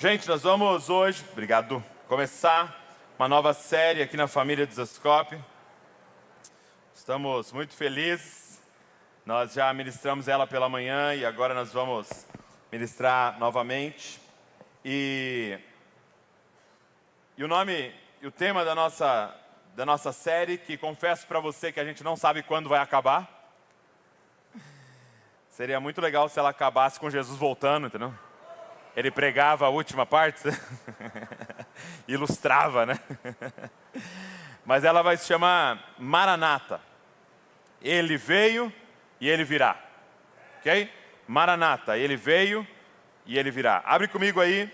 Gente, nós vamos hoje, obrigado, começar uma nova série aqui na família do Zascope. Estamos muito felizes. Nós já ministramos ela pela manhã e agora nós vamos ministrar novamente. E o nome e o tema da nossa série, que confesso para você que a gente não sabe quando vai acabar. Seria muito legal se ela acabasse com Jesus voltando, entendeu? Ele pregava a última parte, ilustrava, né? Mas ela vai se chamar Maranata. Ele veio e ele virá. Ok? Maranata, ele veio e ele virá. Abre comigo aí,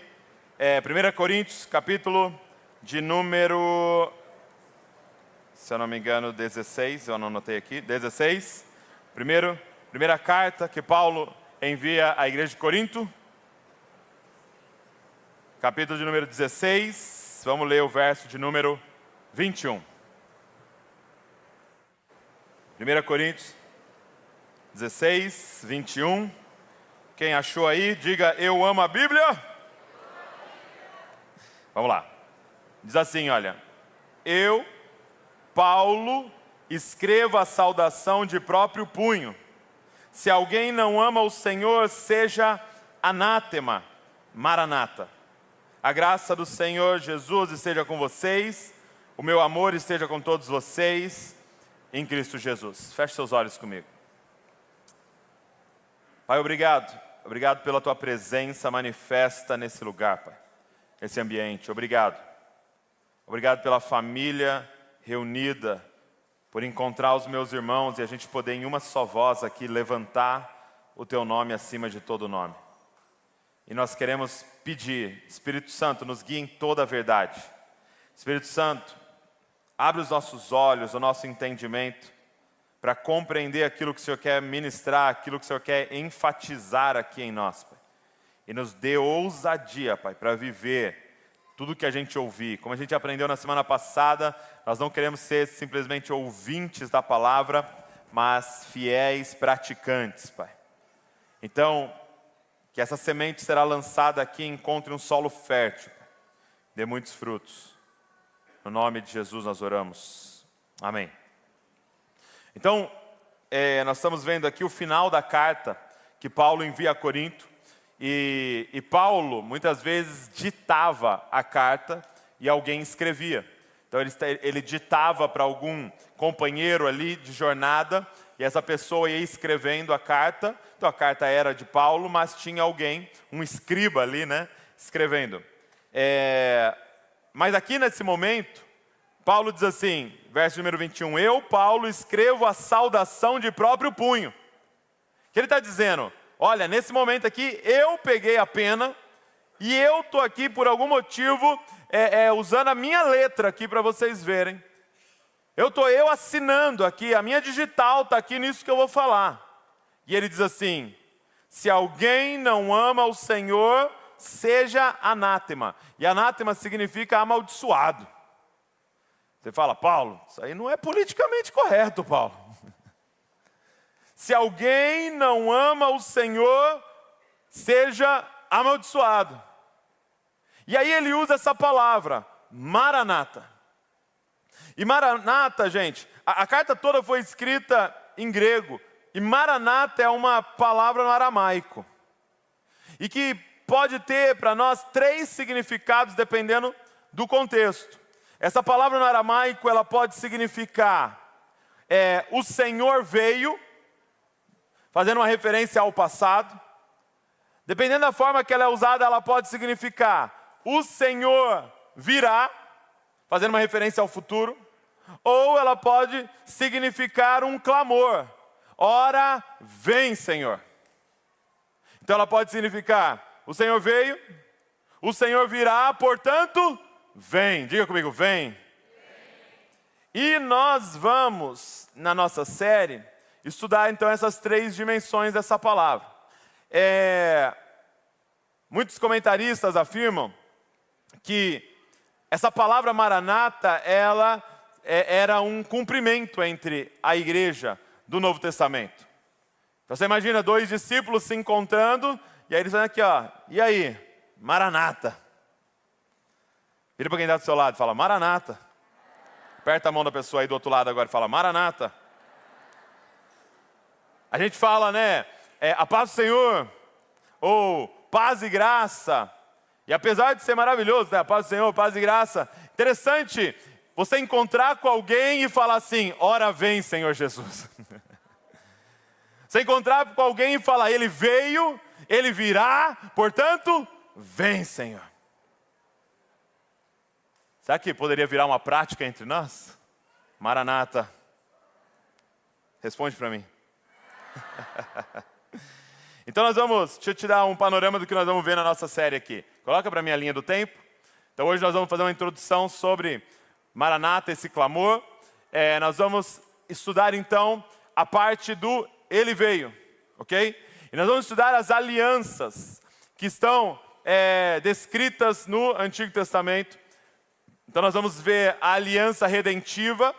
1 Coríntios, capítulo de número, se eu não me engano, 16, eu não anotei aqui, 16. Primeira carta que Paulo envia à igreja de Corinto. Capítulo de número 16, vamos ler o verso de número 21. 1 Coríntios 16, 21. Quem achou aí, diga: eu amo a Bíblia. Vamos lá. Diz assim, olha: eu, Paulo, escrevo a saudação de próprio punho. Se alguém não ama o Senhor, seja anátema. Maranata. A graça do Senhor Jesus esteja com vocês, o meu amor esteja com todos vocês, em Cristo Jesus. Feche seus olhos comigo. Pai, obrigado. Obrigado pela Tua presença manifesta nesse lugar, Pai, nesse ambiente. Obrigado. Obrigado pela família reunida, por encontrar os meus irmãos e a gente poder em uma só voz aqui levantar o Teu nome acima de todo nome. E nós queremos pedir, Espírito Santo, nos guie em toda a verdade. Espírito Santo, abre os nossos olhos, o nosso entendimento, para compreender aquilo que o Senhor quer ministrar, aquilo que o Senhor quer enfatizar aqui em nós, Pai. E nos dê ousadia, Pai, para viver tudo que a gente ouvir. Como a gente aprendeu na semana passada, nós não queremos ser simplesmente ouvintes da palavra, mas fiéis praticantes, Pai. Então, que essa semente será lançada aqui e encontre um solo fértil, dê muitos frutos. No nome de Jesus nós oramos. Amém. Então, nós estamos vendo aqui o final da carta que Paulo envia a Corinto. E Paulo, muitas vezes, ditava a carta e alguém escrevia. Então, ele ditava para algum companheiro ali de jornada, e essa pessoa ia escrevendo a carta. Então a carta era de Paulo, mas tinha alguém, um escriba ali, né, escrevendo. Mas aqui nesse momento, Paulo diz assim, verso número 21, eu, Paulo, escrevo a saudação de próprio punho. Que ele está dizendo, olha, nesse momento aqui, eu peguei a pena, e eu estou aqui por algum motivo, usando a minha letra aqui para vocês verem. Eu assinando aqui, a minha digital está aqui nisso que eu vou falar. E ele diz assim, se alguém não ama o Senhor, seja anátema. E anátema significa amaldiçoado. Você fala, Paulo, isso aí não é politicamente correto, Paulo. Se alguém não ama o Senhor, seja amaldiçoado. E aí ele usa essa palavra, Maranata. E Maranata, gente, a carta toda foi escrita em grego. E Maranata é uma palavra no aramaico. E que pode ter para nós 3 significados dependendo do contexto. Essa palavra no aramaico, ela pode significar o Senhor veio, fazendo uma referência ao passado. Dependendo da forma que ela é usada, ela pode significar o Senhor virá, fazendo uma referência ao futuro. Ou ela pode significar um clamor. Ora, vem, Senhor. Então ela pode significar, o Senhor veio, o Senhor virá, portanto, vem. Diga comigo, vem. E nós vamos, na nossa série, estudar então essas 3 dimensões dessa palavra. Muitos comentaristas afirmam que essa palavra Maranata, ela era um cumprimento entre a igreja do Novo Testamento. Então você imagina 2 discípulos se encontrando, e aí eles falam aqui, ó, e aí? Maranata. Vira para quem está do seu lado e fala, Maranata. Aperta a mão da pessoa aí do outro lado agora e fala, Maranata. A gente fala, né, a paz do Senhor, ou paz e graça. E apesar de ser maravilhoso, né, a paz do Senhor, paz e graça, interessante você encontrar com alguém e falar assim, ora vem Senhor Jesus. Você encontrar com alguém e falar, Ele veio, Ele virá, portanto, vem Senhor. Será que poderia virar uma prática entre nós? Maranata. Responde para mim. Então deixa eu te dar um panorama do que nós vamos ver na nossa série aqui. Coloca para mim a linha do tempo. Então hoje nós vamos fazer uma introdução sobre Maranata, esse clamor. Nós vamos estudar então a parte do Ele veio, ok? E nós vamos estudar as alianças que estão descritas no Antigo Testamento. Então nós vamos ver a aliança redentiva,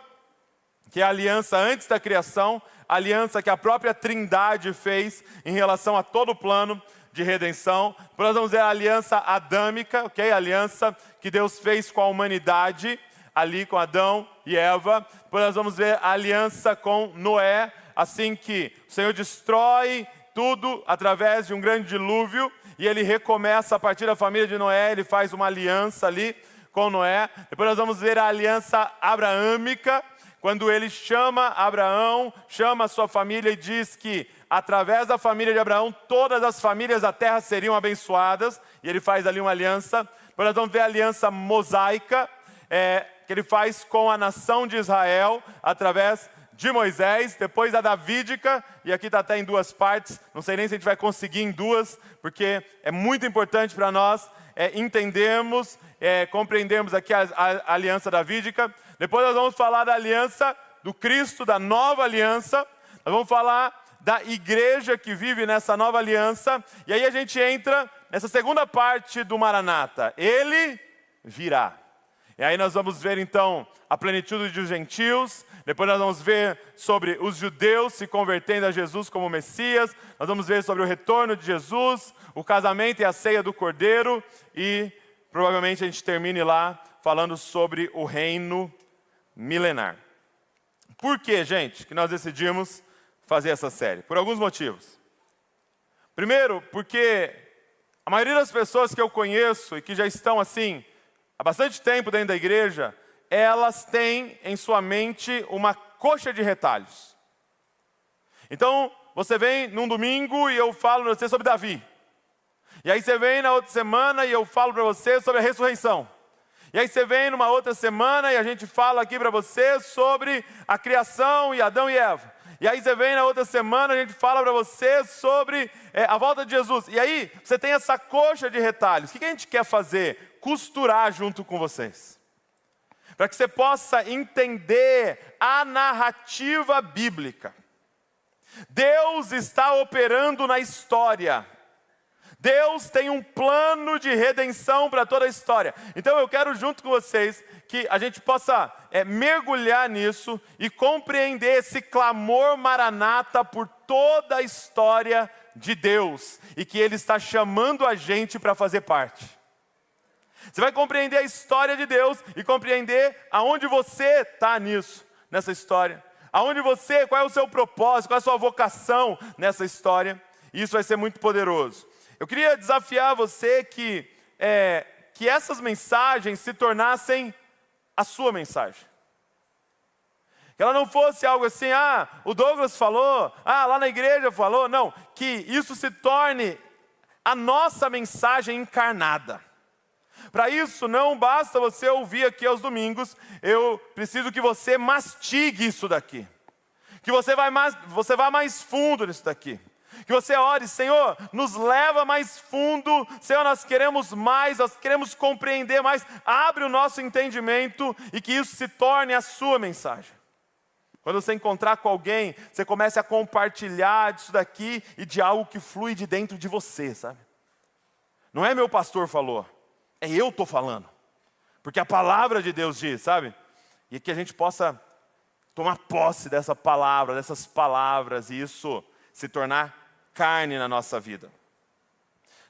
que é a aliança antes da criação, a aliança que a própria Trindade fez em relação a todo o plano de redenção. Depois nós vamos ver a aliança adâmica, ok? A aliança que Deus fez com a humanidade, ali com Adão e Eva. Depois nós vamos ver a aliança com Noé, assim que o Senhor destrói tudo através de um grande dilúvio, e Ele recomeça a partir da família de Noé, Ele faz uma aliança ali com Noé. Depois nós vamos ver a aliança abraâmica, quando Ele chama Abraão, chama a sua família e diz que através da família de Abraão, todas as famílias da terra seriam abençoadas, e Ele faz ali uma aliança. Depois nós vamos ver a aliança mosaica, que Ele faz com a nação de Israel, através de Moisés. Depois a davídica, e aqui está até em duas partes, não sei nem se a gente vai conseguir em duas, porque é muito importante para nós entendermos, compreendermos aqui a aliança davídica. Depois nós vamos falar da aliança do Cristo, da nova aliança. Nós vamos falar da igreja que vive nessa nova aliança. E aí a gente entra nessa segunda parte do Maranata. Ele virá. E aí nós vamos ver então a plenitude dos gentios. Depois nós vamos ver sobre os judeus se convertendo a Jesus como Messias. Nós vamos ver sobre o retorno de Jesus, o casamento e a ceia do Cordeiro. E provavelmente a gente termine lá falando sobre o reino milenar. Por que, gente, que nós decidimos fazer essa série? Por alguns motivos. Primeiro, porque a maioria das pessoas que eu conheço e que já estão assim há bastante tempo dentro da igreja, elas têm em sua mente uma coxa de retalhos. Então, você vem num domingo e eu falo para você sobre Davi. E aí você vem na outra semana e eu falo para você sobre a ressurreição. E aí você vem numa outra semana e a gente fala aqui para você sobre a criação e Adão e Eva. E aí você vem na outra semana e a gente fala para você sobre a volta de Jesus. E aí você tem essa coxa de retalhos. O que a gente quer fazer? Costurar junto com vocês. Para que você possa entender a narrativa bíblica. Deus está operando na história. Deus tem um plano de redenção para toda a história. Então eu quero junto com vocês que a gente possa mergulhar nisso e compreender esse clamor maranata por toda a história de Deus. E que Ele está chamando a gente para fazer parte. Você vai compreender a história de Deus e compreender aonde você está nisso, nessa história. Aonde você, qual é o seu propósito, qual é a sua vocação nessa história. E isso vai ser muito poderoso. Eu queria desafiar você que essas mensagens se tornassem a sua mensagem. Que ela não fosse algo assim, o Douglas falou, lá na igreja falou. Não, que isso se torne a nossa mensagem encarnada. Para isso, não basta você ouvir aqui aos domingos, eu preciso que você mastigue isso daqui. Que você vá mais fundo nisso daqui. Que você ore, Senhor, nos leva mais fundo, Senhor, nós queremos mais, nós queremos compreender mais, abre o nosso entendimento e que isso se torne a sua mensagem. Quando você encontrar com alguém, você comece a compartilhar disso daqui e de algo que flui de dentro de você, sabe? Não é meu pastor falou, é eu estou falando, porque a palavra de Deus diz, sabe? E que a gente possa tomar posse dessa palavra, dessas palavras e isso se tornar carne na nossa vida.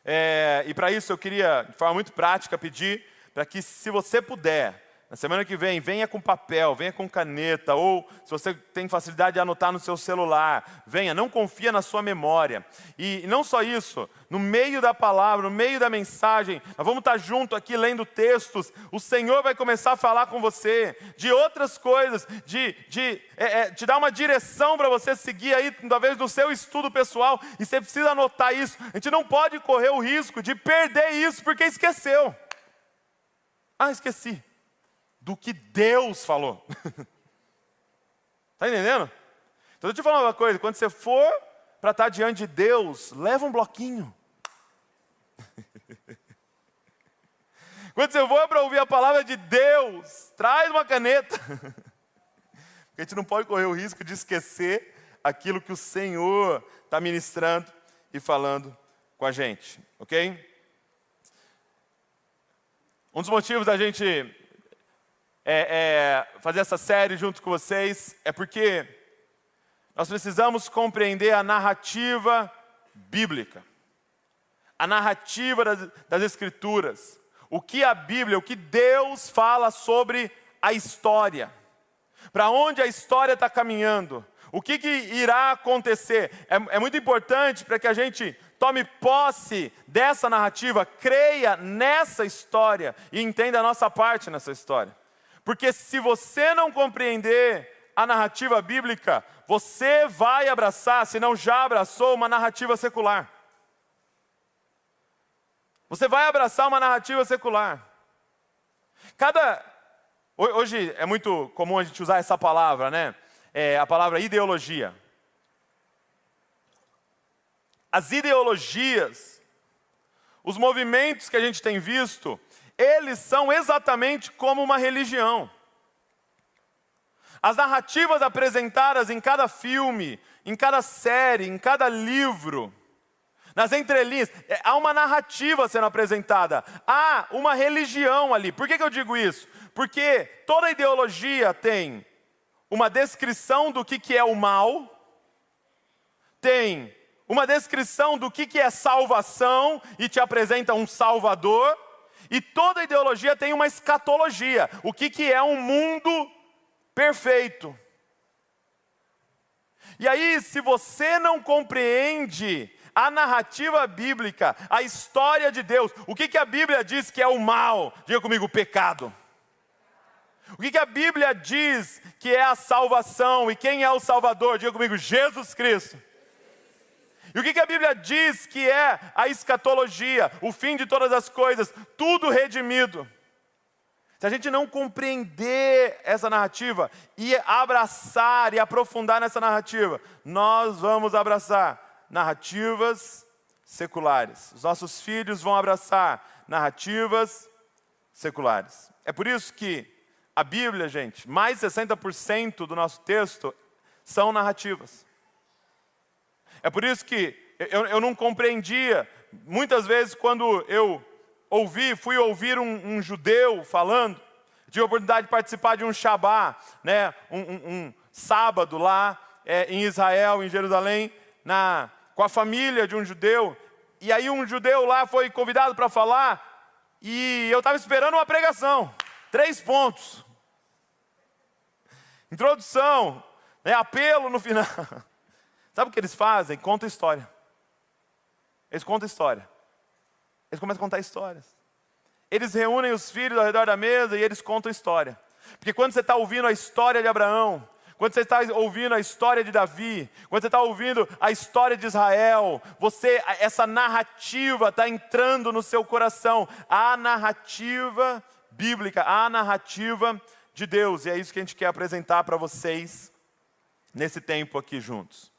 E para isso eu queria, de forma muito prática, pedir para que, se você puder, na semana que vem, venha com papel, venha com caneta, ou se você tem facilidade de anotar no seu celular, venha, não confia na sua memória. E não só isso, no meio da palavra, no meio da mensagem, nós vamos estar junto aqui lendo textos, o Senhor vai começar a falar com você de outras coisas, te dar uma direção para você seguir aí, talvez no seu estudo pessoal, e você precisa anotar isso. A gente não pode correr o risco de perder isso porque esqueceu. Esqueci do que Deus falou. Está entendendo? Então deixa eu te falar uma coisa, quando você for para estar diante de Deus, leva um bloquinho. Quando você for para ouvir a palavra de Deus, traz uma caneta. Porque a gente não pode correr o risco de esquecer aquilo que o Senhor está ministrando e falando com a gente, ok? Um dos motivos da gente fazer essa série junto com vocês é porque nós precisamos compreender a narrativa bíblica, a narrativa das Escrituras, o que a Bíblia, o que Deus fala sobre a história, para onde a história está caminhando, o que irá acontecer. É muito importante para que a gente tome posse dessa narrativa, creia nessa história e entenda a nossa parte nessa história. Porque se você não compreender a narrativa bíblica, você vai abraçar, se não já abraçou, uma narrativa secular. Você vai abraçar uma narrativa secular. Hoje é muito comum a gente usar essa palavra, né? A palavra ideologia. As ideologias, os movimentos que a gente tem visto, eles são exatamente como uma religião. As narrativas apresentadas em cada filme, em cada série, em cada livro, nas entrelinhas, há uma narrativa sendo apresentada, há uma religião ali. Por que eu digo isso? Porque toda ideologia tem uma descrição do que é o mal, tem uma descrição do que é salvação e te apresenta um salvador, e toda ideologia tem uma escatologia, o que é um mundo perfeito. E aí, se você não compreende a narrativa bíblica, a história de Deus, o que a Bíblia diz que é o mal? Diga comigo, o pecado. O que a Bíblia diz que é a salvação e quem é o Salvador? Diga comigo, Jesus Cristo. E o que a Bíblia diz que é a escatologia, o fim de todas as coisas, tudo redimido. Se a gente não compreender essa narrativa e abraçar e aprofundar nessa narrativa, nós vamos abraçar narrativas seculares. Os nossos filhos vão abraçar narrativas seculares. É por isso que a Bíblia, gente, mais de 60% do nosso texto são narrativas. É por isso que eu não compreendia, muitas vezes quando eu fui ouvir um judeu falando, tive a oportunidade de participar de um Shabá, né, um sábado lá em Israel, em Jerusalém, com a família de um judeu, e aí um judeu lá foi convidado para falar, e eu estava esperando uma pregação, 3 pontos, introdução, né, apelo no final. Sabe o que eles fazem? Contam história. Eles contam história. Eles começam a contar histórias. Eles reúnem os filhos ao redor da mesa e eles contam história. Porque quando você está ouvindo a história de Abraão, quando você está ouvindo a história de Davi, quando você está ouvindo a história de Israel, essa narrativa está entrando no seu coração. A narrativa bíblica, a narrativa de Deus. E é isso que a gente quer apresentar para vocês nesse tempo aqui juntos.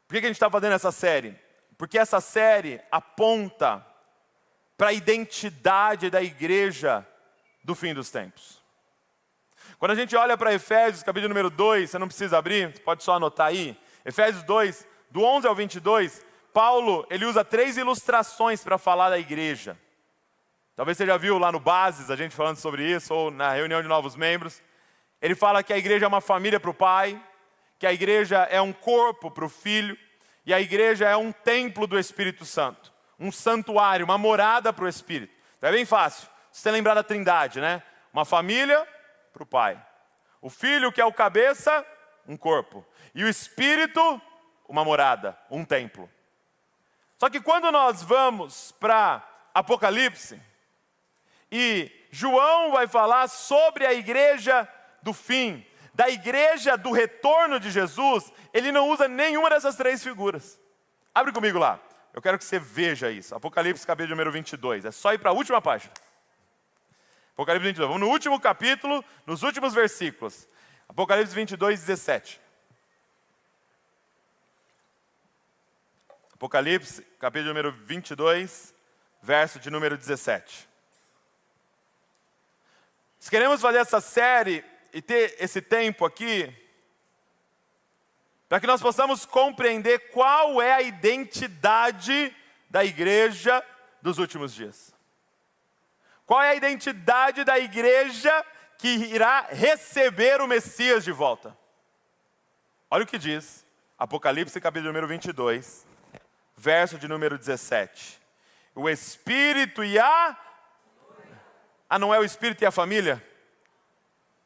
Por que a gente está fazendo essa série? Porque essa série aponta para a identidade da igreja do fim dos tempos. Quando a gente olha para Efésios, capítulo número 2, você não precisa abrir, você pode só anotar aí. Efésios 2, do 11 ao 22, Paulo, ele usa 3 ilustrações para falar da igreja. Talvez você já viu lá no Bases, a gente falando sobre isso, ou na reunião de novos membros. Ele fala que a igreja é uma família para o pai, que a igreja é um corpo para o filho, E a igreja é um templo do Espírito Santo, um santuário, uma morada para o Espírito. Então é bem fácil, se você lembrar da Trindade, né? Uma família para o Pai. O Filho, que é o cabeça, um corpo. E o Espírito, uma morada, um templo. Só que quando nós vamos para Apocalipse, e João vai falar sobre a igreja do fim, da igreja do retorno de Jesus, ele não usa nenhuma dessas três figuras. Abre comigo lá, eu quero que você veja isso. Apocalipse capítulo número 22, é só ir para a última página. Apocalipse 22, vamos no último capítulo, nos últimos versículos. Apocalipse 22, 17. Apocalipse, capítulo número 22, verso de número 17. Se queremos fazer essa série e ter esse tempo aqui, para que nós possamos compreender qual é a identidade da igreja dos últimos dias. Qual é a identidade da igreja que irá receber o Messias de volta? Olha o que diz Apocalipse capítulo número 22, verso de número 17. O Espírito e a... não é o Espírito e a família?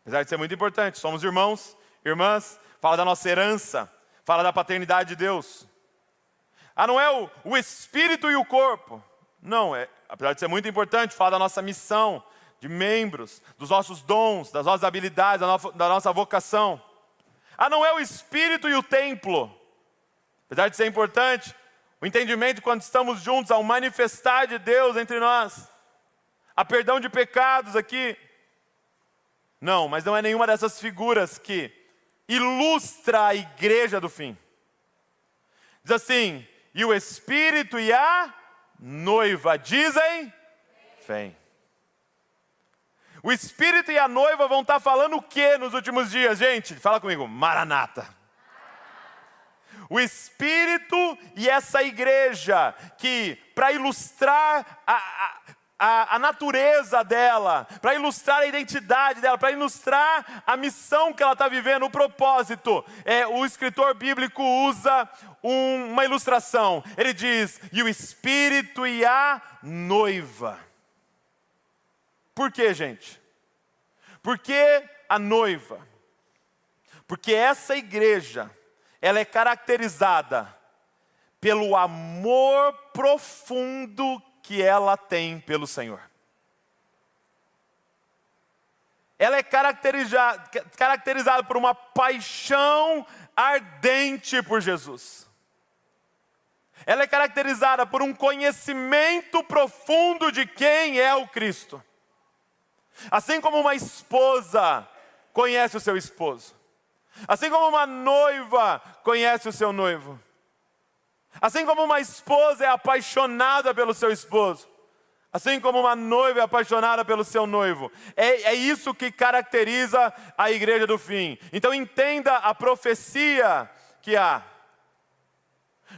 Apesar de ser muito importante, somos irmãos, irmãs, fala da nossa herança, fala da paternidade de Deus. Não é o Espírito e o corpo? Não, apesar de ser muito importante, fala da nossa missão, de membros, dos nossos dons, das nossas habilidades, da nossa vocação. Não é o Espírito e o templo? Apesar de ser importante, o entendimento de quando estamos juntos, ao manifestar de Deus entre nós. Há perdão de pecados aqui. Não, mas não é nenhuma dessas figuras que ilustra a igreja do fim. Diz assim, e o Espírito e a noiva dizem, vem. O Espírito e a noiva vão estar falando o que nos últimos dias, gente? Fala comigo, Maranata. O Espírito e essa igreja que, para ilustrar a natureza dela, para ilustrar a identidade dela, para ilustrar a missão que ela está vivendo, o propósito, o escritor bíblico usa uma ilustração. Ele diz, e o Espírito e a noiva. Por quê, gente? Por que a noiva? Porque essa igreja, ela é caracterizada pelo amor profundo que ela tem pelo Senhor. Ela é caracterizada por uma paixão ardente por Jesus. Ela é caracterizada por um conhecimento profundo de quem é o Cristo. Assim como uma esposa conhece o seu esposo. Assim como uma noiva conhece o seu noivo. Assim como uma esposa é apaixonada pelo seu esposo. Assim como uma noiva é apaixonada pelo seu noivo. É isso que caracteriza a igreja do fim. Então entenda a profecia que há.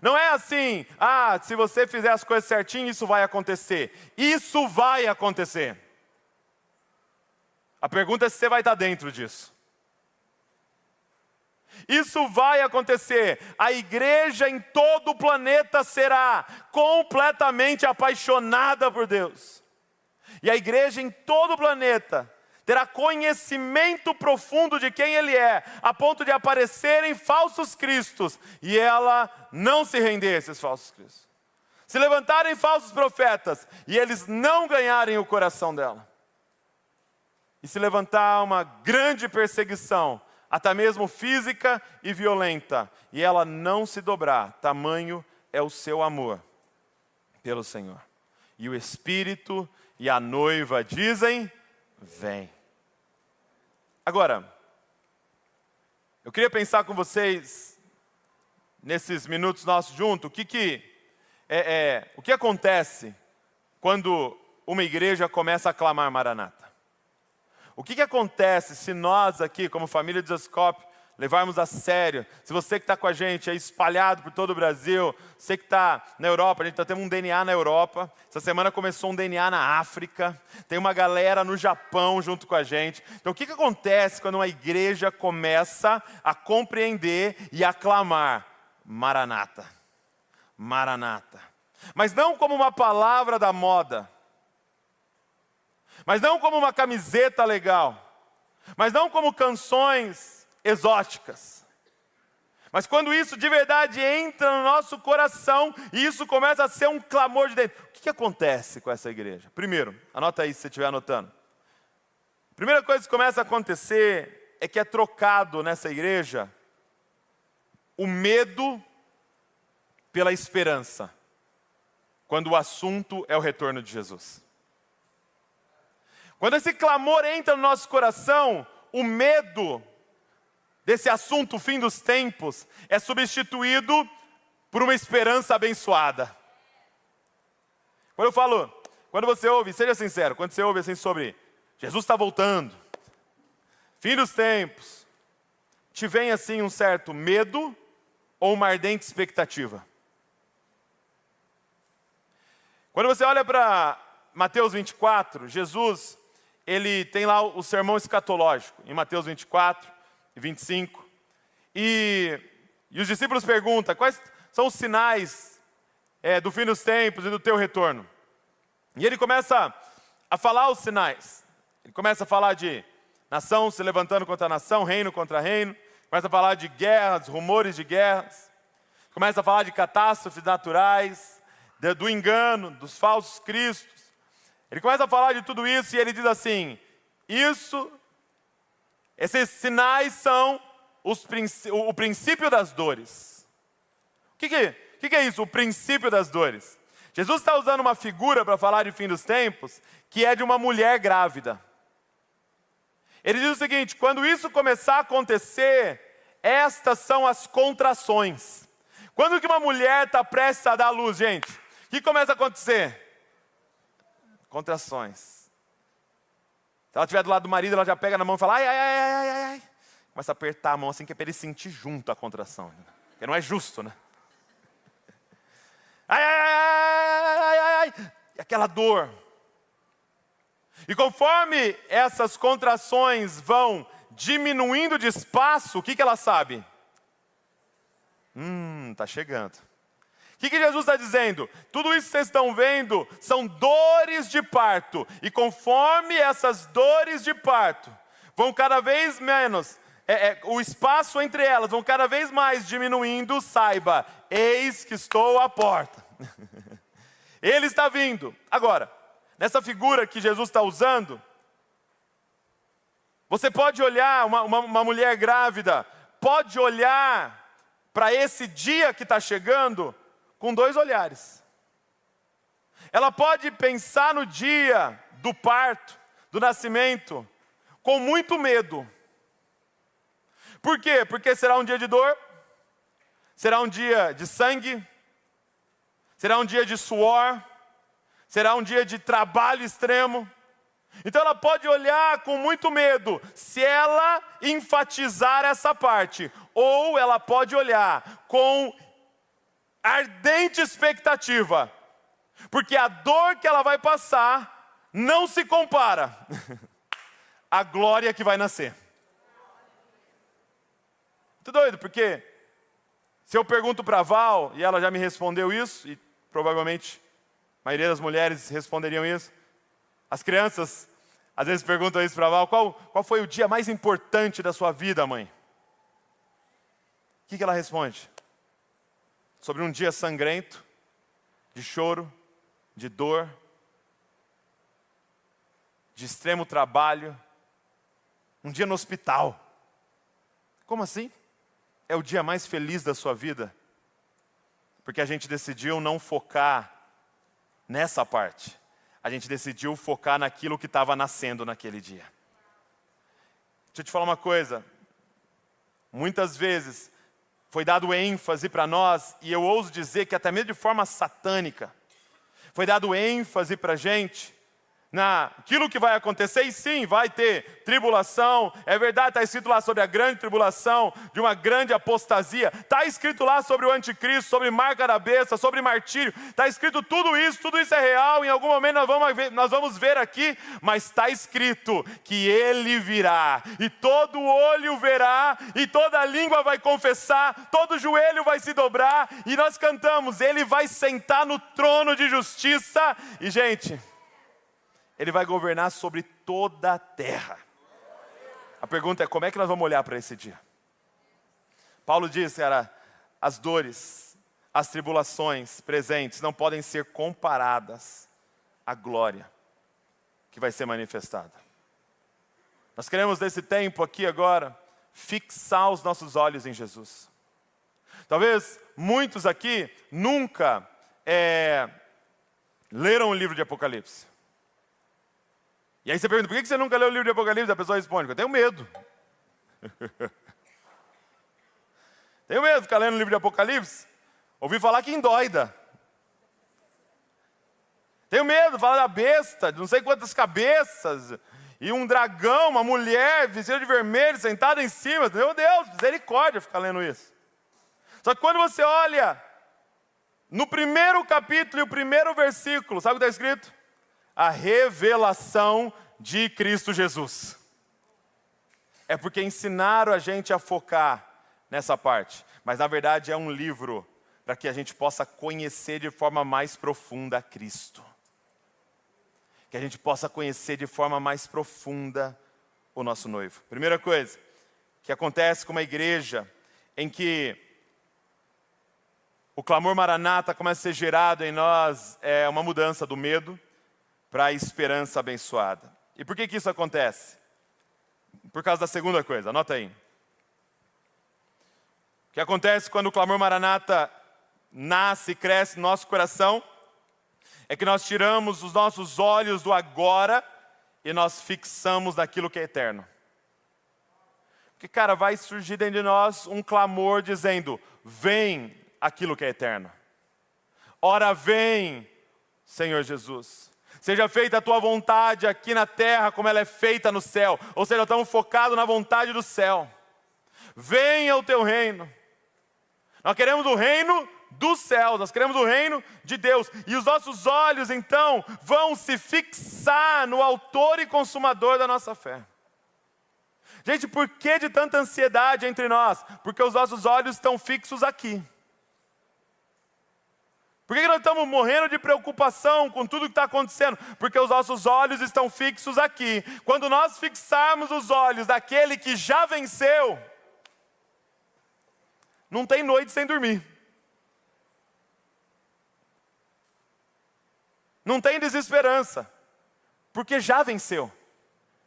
Não é assim, se você fizer as coisas certinho, isso vai acontecer. Isso vai acontecer. A pergunta é se você vai estar dentro disso. Isso vai acontecer. A igreja em todo o planeta será completamente apaixonada por Deus. E a igreja em todo o planeta terá conhecimento profundo de quem Ele é, a ponto de aparecerem falsos cristos, e ela não se render a esses falsos cristos. Se levantarem falsos profetas, e eles não ganharem o coração dela. E se levantar uma grande perseguição, até mesmo física e violenta, e ela não se dobrar, tamanho é o seu amor pelo Senhor. E o Espírito e a noiva dizem, vem. Agora, eu queria pensar com vocês, nesses minutos nossos juntos, o que acontece quando uma igreja começa a clamar Maranata? O que acontece se nós aqui, como família de Zascope, levarmos a sério? Se você que está com a gente aí espalhado por todo o Brasil, você que está na Europa, a gente está tendo um DNA na Europa, essa semana começou um DNA na África, tem uma galera no Japão junto com a gente. Então o que acontece quando uma igreja começa a compreender e a clamar Maranata? Maranata. Mas não como uma palavra da moda. Mas não como uma camiseta legal. Mas não como canções exóticas. Mas quando isso de verdade entra no nosso coração e isso começa a ser um clamor de dentro. O que acontece com essa igreja? Primeiro, anota aí se você estiver anotando. A primeira coisa que começa a acontecer é que é trocado nessa igreja o medo pela esperança, quando o assunto é o retorno de Jesus. Quando esse clamor entra no nosso coração, o medo desse assunto, o fim dos tempos, é substituído por uma esperança abençoada. Quando você ouve, seja sincero, quando você ouve assim sobre Jesus está voltando, fim dos tempos, te vem assim um certo medo ou uma ardente expectativa? Quando você olha para Mateus 24, Jesus, ele tem lá o sermão escatológico, em Mateus 24 e 25, e os discípulos perguntam, quais são os sinais do fim dos tempos e do teu retorno? E ele começa a falar os sinais, ele começa a falar de nação se levantando contra nação, reino contra reino, começa a falar de guerras, rumores de guerras, começa a falar de catástrofes naturais, do engano, dos falsos cristos. Ele começa a falar de tudo isso e ele diz assim, esses sinais são o princípio das dores. O que é isso, o princípio das dores? Jesus está usando uma figura para falar de fim dos tempos, que é de uma mulher grávida. Ele diz o seguinte, quando isso começar a acontecer, estas são as contrações. Quando que uma mulher está prestes a dar à luz, gente? O que começa a acontecer? Contrações. Se ela estiver do lado do marido, ela já pega na mão e fala, ai, ai, ai, ai, ai, ai. Começa a apertar a mão assim, que é para ele sentir junto a contração. Porque não é justo, né? Ai, ai, ai, ai, ai, ai. E aquela dor. E conforme essas contrações vão diminuindo de espaço, o que ela sabe? Está chegando. O que Jesus está dizendo? Tudo isso que vocês estão vendo são dores de parto. E conforme essas dores de parto vão cada vez menos, o espaço entre elas vão cada vez mais diminuindo, saiba, eis que estou à porta. Ele está vindo. Agora, nessa figura que Jesus está usando, você pode olhar, uma mulher grávida, pode olhar para esse dia que está chegando com dois olhares. Ela pode pensar no dia do parto, do nascimento, com muito medo. Por quê? Porque será um dia de dor, será um dia de sangue, será um dia de suor, será um dia de trabalho extremo. Então ela pode olhar com muito medo, se ela enfatizar essa parte, ou ela pode olhar com ardente expectativa, porque a dor que ela vai passar não se compara à glória que vai nascer. Muito doido, porque se eu pergunto para a Val, e ela já me respondeu isso, e provavelmente a maioria das mulheres responderiam isso, as crianças às vezes perguntam isso para a Val, qual foi o dia mais importante da sua vida, mãe? O que ela responde? Sobre um dia sangrento, de choro, de dor, de extremo trabalho, um dia no hospital. Como assim? É o dia mais feliz da sua vida? Porque a gente decidiu não focar nessa parte. A gente decidiu focar naquilo que estava nascendo naquele dia. Deixa eu te falar uma coisa. Muitas vezes foi dado ênfase para nós, e eu ouso dizer que até mesmo de forma satânica, foi dado ênfase para a gente naquilo que vai acontecer, e sim, vai ter tribulação, é verdade, está escrito lá sobre a grande tribulação, de uma grande apostasia, está escrito lá sobre o anticristo, sobre marca da besta, sobre martírio, está escrito tudo isso é real, em algum momento nós vamos ver aqui, mas está escrito que ele virá, e todo olho verá, e toda língua vai confessar, todo joelho vai se dobrar, e nós cantamos, ele vai sentar no trono de justiça, e gente, ele vai governar sobre toda a terra. A pergunta é, como é que nós vamos olhar para esse dia? Paulo diz, cara, as dores, as tribulações presentes não podem ser comparadas à glória que vai ser manifestada. Nós queremos nesse tempo aqui agora, fixar os nossos olhos em Jesus. Talvez muitos aqui nunca leram o livro de Apocalipse. E aí você pergunta, por que você nunca leu o livro de Apocalipse? A pessoa responde, eu tenho medo. Tenho medo de ficar lendo o livro de Apocalipse. Ouvi falar que endoida. Tenho medo de falar da besta, de não sei quantas cabeças, e um dragão, uma mulher vestida de vermelho, sentada em cima. Meu Deus, misericórdia ficar lendo isso. Só que quando você olha no primeiro capítulo e o primeiro versículo, sabe o que está escrito? A revelação de Cristo Jesus. É porque ensinaram a gente a focar nessa parte, mas na verdade é um livro para que a gente possa conhecer de forma mais profunda a Cristo. Que a gente possa conhecer de forma mais profunda o nosso noivo. Primeira coisa que acontece com uma igreja em que o clamor Maranata começa a ser gerado em nós, é uma mudança do medo para a esperança abençoada. E por que isso acontece? Por causa da segunda coisa, anota aí. O que acontece quando o clamor Maranata nasce e cresce no nosso coração, é que nós tiramos os nossos olhos do agora e nós fixamos naquilo que é eterno. Porque, cara, vai surgir dentro de nós um clamor dizendo, vem aquilo que é eterno. Ora vem, Senhor Jesus. Seja feita a tua vontade aqui na terra como ela é feita no céu. Ou seja, estamos focados na vontade do céu. Venha o teu reino. Nós queremos o reino dos céus, nós queremos o reino de Deus. E os nossos olhos, então, vão se fixar no autor e consumador da nossa fé. Gente, por que de tanta ansiedade entre nós? Porque os nossos olhos estão fixos aqui. Por que nós estamos morrendo de preocupação com tudo que está acontecendo? Porque os nossos olhos estão fixos aqui. Quando nós fixarmos os olhos daquele que já venceu, não tem noite sem dormir. Não tem desesperança, porque já venceu.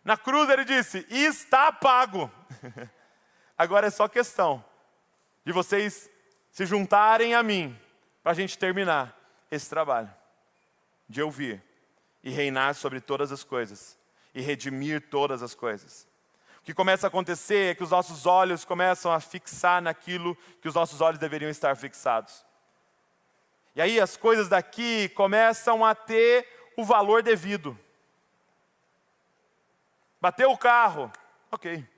Na cruz ele disse, está pago. Agora é só questão de vocês se juntarem a mim, para a gente terminar esse trabalho, de ouvir e reinar sobre todas as coisas, e redimir todas as coisas. O que começa a acontecer é que os nossos olhos começam a fixar naquilo que os nossos olhos deveriam estar fixados. E aí as coisas daqui começam a ter o valor devido. Bateu o carro, ok.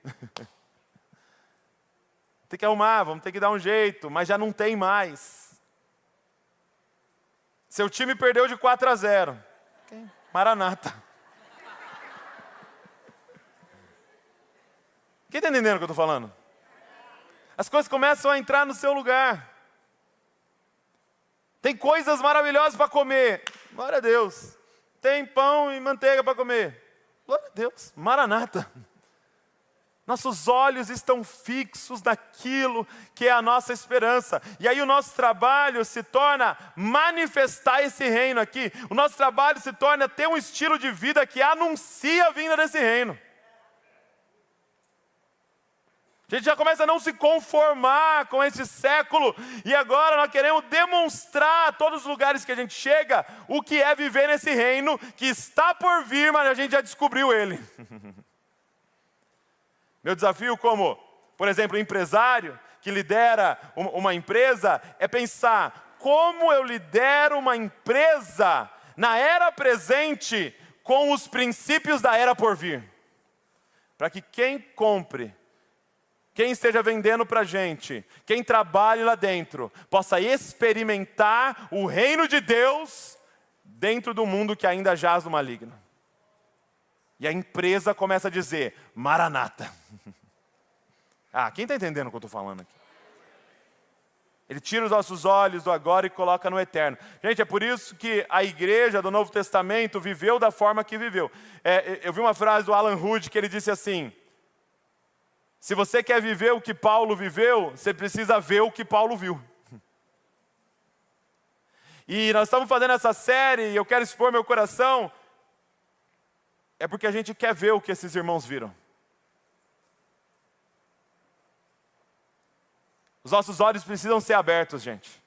Tem que arrumar, vamos ter que dar um jeito, mas já não tem mais. Seu time perdeu de 4-0. Okay. Maranata. Quem está entendendo o que eu estou falando? As coisas começam a entrar no seu lugar. Tem coisas maravilhosas para comer. Glória a Deus. Tem pão e manteiga para comer. Glória a Deus. Maranata. Nossos olhos estão fixos naquilo que é a nossa esperança. E aí o nosso trabalho se torna manifestar esse reino aqui. O nosso trabalho se torna ter um estilo de vida que anuncia a vinda desse reino. A gente já começa a não se conformar com esse século. E agora nós queremos demonstrar a todos os lugares que a gente chega o que é viver nesse reino que está por vir, mas a gente já descobriu ele. Meu desafio como, por exemplo, empresário que lidera uma empresa é pensar como eu lidero uma empresa na era presente com os princípios da era por vir. Para que quem compre, quem esteja vendendo para a gente, quem trabalhe lá dentro, possa experimentar o reino de Deus dentro do mundo que ainda jaz no maligno. E a empresa começa a dizer, Maranata. Quem está entendendo o que eu estou falando aqui? Ele tira os nossos olhos do agora e coloca no eterno. Gente, é por isso que a igreja do Novo Testamento viveu da forma que viveu. Eu vi uma frase do Alan Hood que ele disse assim, se você quer viver o que Paulo viveu, você precisa ver o que Paulo viu. E nós estamos fazendo essa série, e eu quero expor meu coração, é porque a gente quer ver o que esses irmãos viram. Os nossos olhos precisam ser abertos, gente.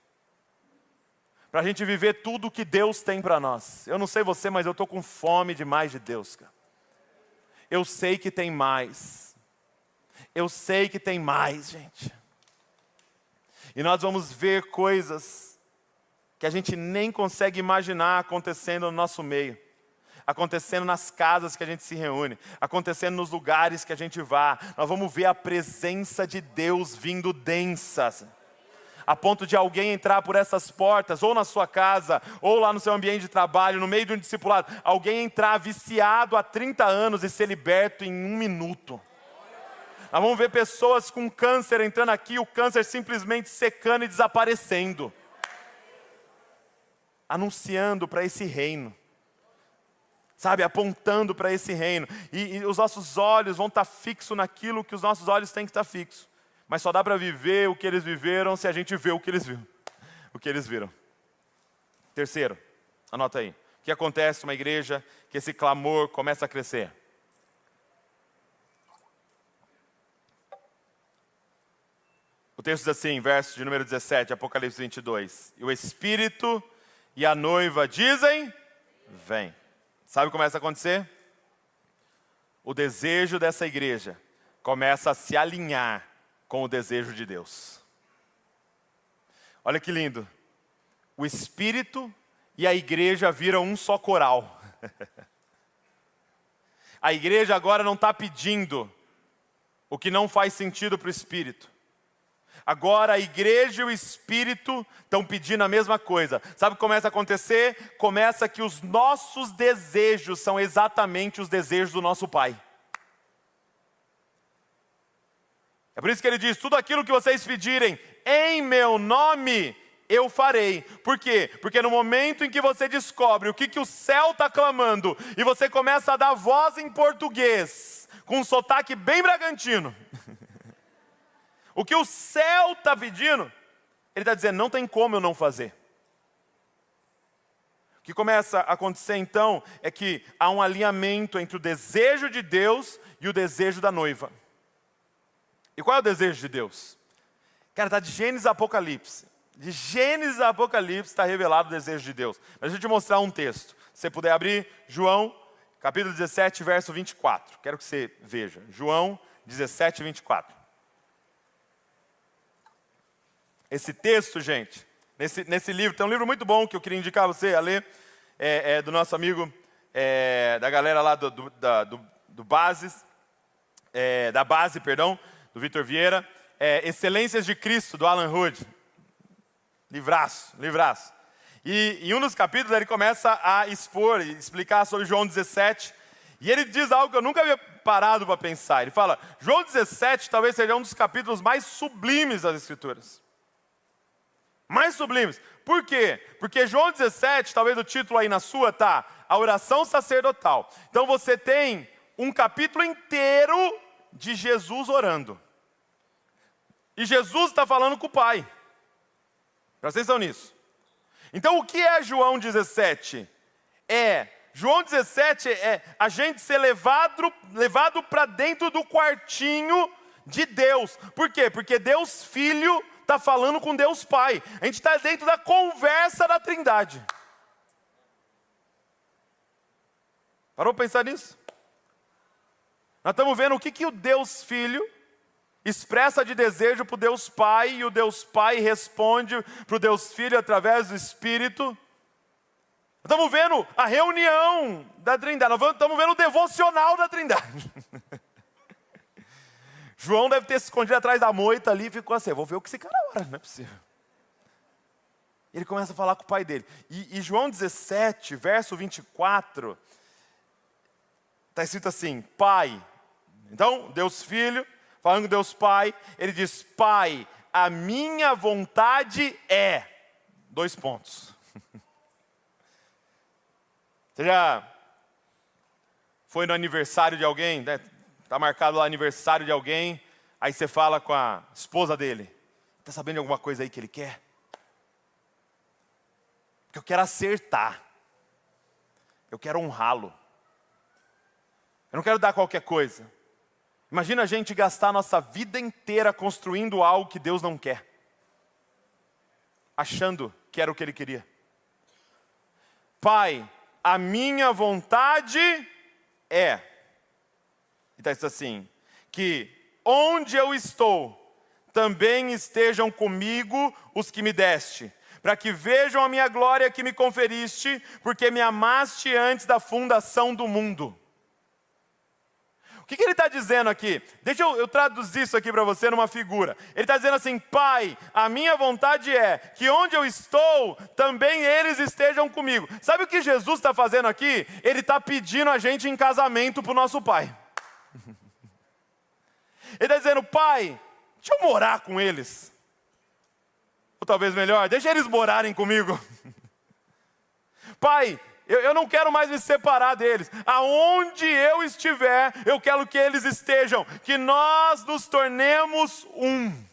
Para a gente viver tudo o que Deus tem para nós. Eu não sei você, mas eu estou com fome demais de Deus, cara. Eu sei que tem mais. Eu sei que tem mais, gente. E nós vamos ver coisas que a gente nem consegue imaginar acontecendo no nosso meio. Acontecendo nas casas que a gente se reúne, acontecendo nos lugares que a gente vá. Nós vamos ver a presença de Deus vindo densa, a ponto de alguém entrar por essas portas, ou na sua casa, ou lá no seu ambiente de trabalho, no meio de um discipulado, alguém entrar viciado há 30 anos e ser liberto em 1 minuto. Nós vamos ver pessoas com câncer entrando aqui, o câncer simplesmente secando e desaparecendo, anunciando para esse reino. Sabe, apontando para esse reino. E os nossos olhos vão estar fixos naquilo que os nossos olhos têm que estar fixos. Mas só dá para viver o que eles viveram se a gente vê o que eles viram. O que eles viram. Terceiro, anota aí. O que acontece numa igreja que esse clamor começa a crescer? O texto diz assim, verso de número 17, Apocalipse 22. E o Espírito e a noiva dizem, vem. Sabe o que começa a acontecer? O desejo dessa igreja começa a se alinhar com o desejo de Deus. Olha que lindo. O Espírito e a igreja viram um só coral. A igreja agora não está pedindo o que não faz sentido para o Espírito. Agora a igreja e o Espírito estão pedindo a mesma coisa. Sabe o que começa a acontecer? Começa que os nossos desejos são exatamente os desejos do nosso Pai. É por isso que ele diz, tudo aquilo que vocês pedirem em meu nome, eu farei. Por quê? Porque no momento em que você descobre o que o céu está clamando, e você começa a dar voz em português, com um sotaque bem bragantino, o que o céu está pedindo, ele está dizendo, não tem como eu não fazer. O que começa a acontecer então, é que há um alinhamento entre o desejo de Deus e o desejo da noiva. E qual é o desejo de Deus? Cara, está de Gênesis a Apocalipse. De Gênesis a Apocalipse está revelado o desejo de Deus. Mas deixa eu te mostrar um texto. Se você puder abrir, João, capítulo 17, verso 24. Quero que você veja. João 17, 24. Esse texto, gente, nesse livro, tem um livro muito bom que eu queria indicar a você a ler, do nosso amigo, da galera lá do Bases, da Base, perdão, do Vitor Vieira, Excelências de Cristo, do Alan Hood. Livraço. E em um dos capítulos ele começa a expor e explicar sobre João 17, e ele diz algo que eu nunca havia parado para pensar. Ele fala, João 17 talvez seja um dos capítulos mais sublimes das Escrituras. Mais sublimes. Por quê? Porque João 17, talvez o título aí na sua tá, a oração sacerdotal. Então você tem um capítulo inteiro de Jesus orando. E Jesus está falando com o Pai. Presta atenção nisso. Então o que é João 17? João 17 é a gente ser levado para dentro do quartinho de Deus. Por quê? Porque Deus Filho está falando com Deus Pai. A gente está dentro da conversa da Trindade. Parou para pensar nisso? Nós estamos vendo o que o Deus Filho expressa de desejo para o Deus Pai, e o Deus Pai responde para o Deus Filho através do Espírito. Estamos vendo a reunião da Trindade, nós estamos vendo o devocional da Trindade. João deve ter se escondido atrás da moita ali e ficou assim, vou ver o que esse cara ora, não é possível. Ele começa a falar com o pai dele. E João 17, verso 24, está escrito assim, Pai. Então, Deus Filho, falando com Deus Pai, ele diz, Pai, a minha vontade é... 2 pontos. Você já foi no aniversário de alguém, né? Está marcado lá aniversário de alguém, aí você fala com a esposa dele. Está sabendo de alguma coisa aí que ele quer? Porque eu quero acertar. Eu quero honrá-lo. Eu não quero dar qualquer coisa. Imagina a gente gastar a nossa vida inteira construindo algo que Deus não quer. Achando que era o que Ele queria. Pai, a minha vontade é... E está escrito assim, que onde eu estou, também estejam comigo os que me deste, para que vejam a minha glória que me conferiste, porque me amaste antes da fundação do mundo. O que ele está dizendo aqui? Deixa eu traduzir isso aqui para você numa figura. Ele está dizendo assim, Pai, a minha vontade é que onde eu estou, também eles estejam comigo. Sabe o que Jesus está fazendo aqui? Ele está pedindo a gente em casamento para o nosso Pai. Ele está dizendo, Pai, deixa eu morar com eles. Ou talvez melhor, deixa eles morarem comigo. Pai, eu não quero mais me separar deles. Aonde eu estiver, eu quero que eles estejam. Que nós nos tornemos um.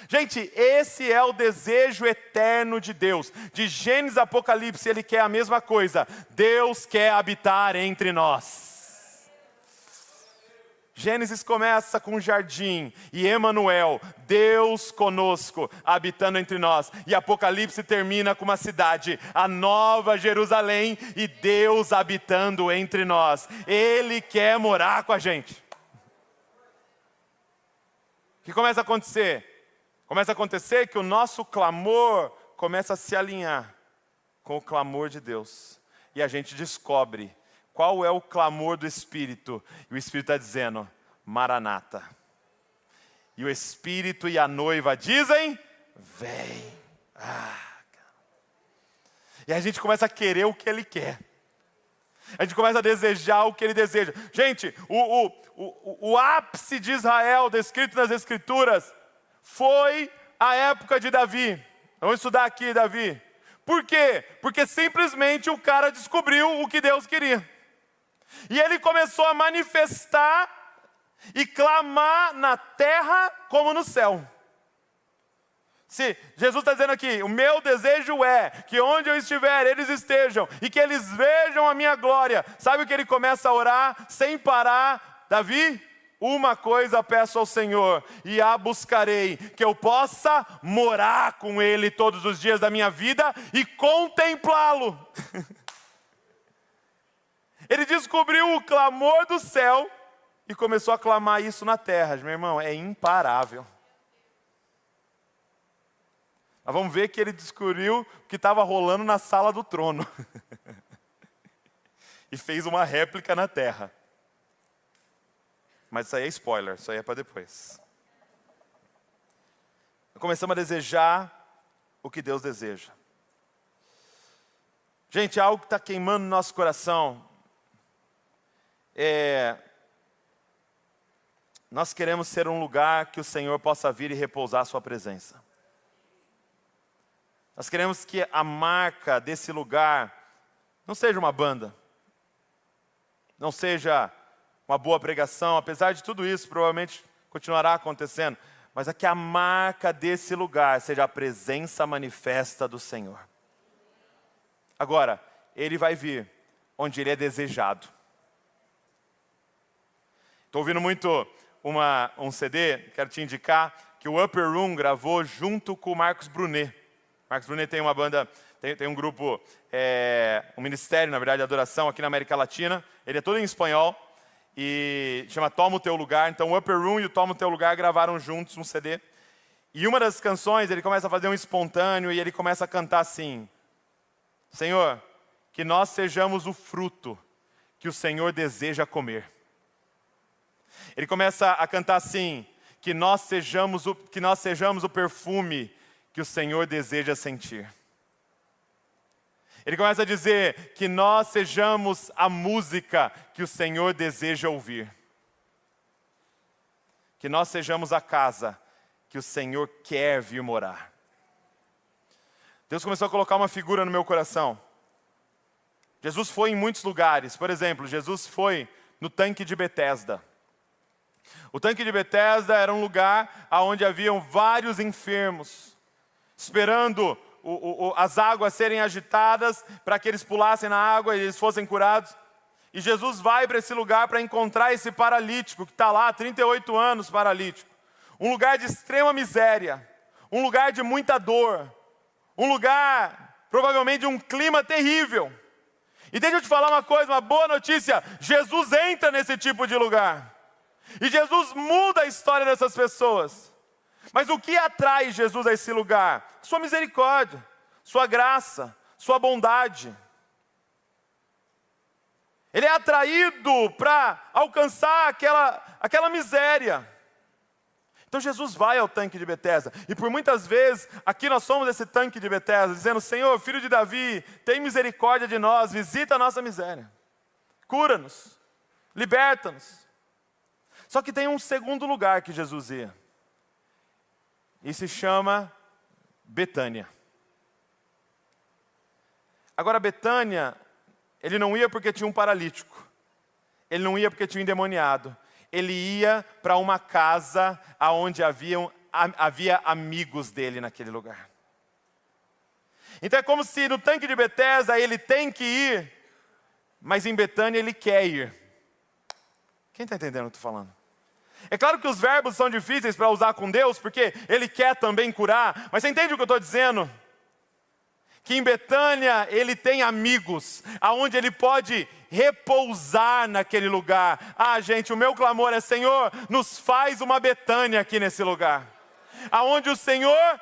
Gente, esse é o desejo eterno de Deus. De Gênesis a Apocalipse, Ele quer a mesma coisa. Deus quer habitar entre nós. Gênesis começa com um jardim e Emanuel, Deus conosco, habitando entre nós. E Apocalipse termina com uma cidade, a Nova Jerusalém, e Deus habitando entre nós. Ele quer morar com a gente. O que começa a acontecer? Começa a acontecer que o nosso clamor começa a se alinhar com o clamor de Deus. E a gente descobre qual é o clamor do Espírito. E o Espírito está dizendo, Maranata. E o Espírito e a noiva dizem, vem. E a gente começa a querer o que Ele quer. A gente começa a desejar o que Ele deseja. Gente, o ápice de Israel, descrito nas Escrituras, foi a época de Davi. Vamos estudar aqui, Davi. Por quê? Porque simplesmente o cara descobriu o que Deus queria. E ele começou a manifestar e clamar na terra como no céu. Se Jesus está dizendo aqui, o meu desejo é que onde eu estiver, eles estejam, e que eles vejam a minha glória. Sabe o que ele começa a orar sem parar? Davi, uma coisa peço ao Senhor, e a buscarei, que eu possa morar com Ele todos os dias da minha vida e contemplá-lo. Ele descobriu o clamor do céu e começou a clamar isso na terra. Meu irmão, é imparável. Nós vamos ver que ele descobriu o que estava rolando na sala do trono. E fez uma réplica na terra. Mas isso aí é spoiler, isso aí é para depois. Começamos a desejar o que Deus deseja. Gente, algo que está queimando no nosso coração. Nós queremos ser um lugar que o Senhor possa vir e repousar a sua presença. Nós queremos que a marca desse lugar não seja uma banda, não seja uma boa pregação, apesar de tudo isso, provavelmente continuará acontecendo, mas é que a marca desse lugar seja a presença manifesta do Senhor. Agora, Ele vai vir onde Ele é desejado. Estou ouvindo muito um CD, quero te indicar, que o Upper Room gravou junto com o Marcos Brunet. Marcos Brunet tem uma banda, tem um grupo, um ministério, na verdade, de adoração aqui na América Latina. Ele é todo em espanhol e chama Toma o Teu Lugar. Então o Upper Room e o Toma o Teu Lugar gravaram juntos um CD. E uma das canções, ele começa a fazer um espontâneo e ele começa a cantar assim: Senhor, que nós sejamos o fruto que o Senhor deseja comer. Ele começa a cantar assim, que nós sejamos o perfume que o Senhor deseja sentir. Ele começa a dizer que nós sejamos a música que o Senhor deseja ouvir. Que nós sejamos a casa que o Senhor quer vir morar. Deus começou a colocar uma figura no meu coração. Jesus foi em muitos lugares. Por exemplo, Jesus foi no tanque de Betesda. O tanque de Betesda era um lugar onde haviam vários enfermos, esperando as águas serem agitadas para que eles pulassem na água e eles fossem curados. E Jesus vai para esse lugar para encontrar esse paralítico que está lá há 38 anos, paralítico. Um lugar de extrema miséria, um lugar de muita dor, um lugar provavelmente de um clima terrível. E deixa eu te falar uma coisa, uma boa notícia: Jesus entra nesse tipo de lugar. E Jesus muda a história dessas pessoas. Mas o que atrai Jesus a esse lugar? Sua misericórdia, sua graça, sua bondade. Ele é atraído para alcançar aquela miséria. Então Jesus vai ao tanque de Betesda. E por muitas vezes, aqui nós somos esse tanque de Betesda, dizendo: Senhor, filho de Davi, tem misericórdia de nós, visita a nossa miséria. Cura-nos, liberta-nos. Só que tem um segundo lugar que Jesus ia. E se chama Betânia. Agora, Betânia, ele não ia porque tinha um paralítico. Ele não ia porque tinha um endemoniado. Ele ia para uma casa onde havia amigos dele naquele lugar. Então é como se no tanque de Betesda ele tem que ir, mas em Betânia ele quer ir. Quem está entendendo o que eu estou falando? É claro que os verbos são difíceis para usar com Deus, porque Ele quer também curar. Mas você entende o que eu estou dizendo? Que em Betânia Ele tem amigos, aonde Ele pode repousar naquele lugar. Ah, gente, o meu clamor é: Senhor, nos faz uma Betânia aqui nesse lugar. Aonde o Senhor